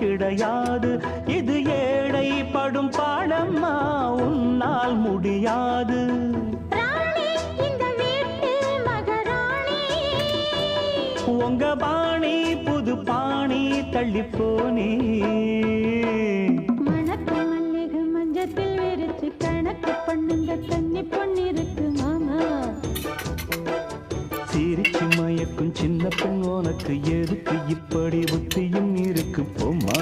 கிடையாது. இது ஏழை படும் பாடம்மா, உன்னால் முடியாது. உங்க பாணி புது பாணி தள்ளிப்போனே. மணக்கு மல்லிகை மஞ்சத்தில் விரிச்சு கணக்கு பண்ணுங்க, தண்ணி பொண்ணிருக்கு மாமா. சிரிச்சு மயக்கும் சின்ன பெண் உனக்கு எதுக்கு இப்படி புத்தியும் இருக்கு போமா.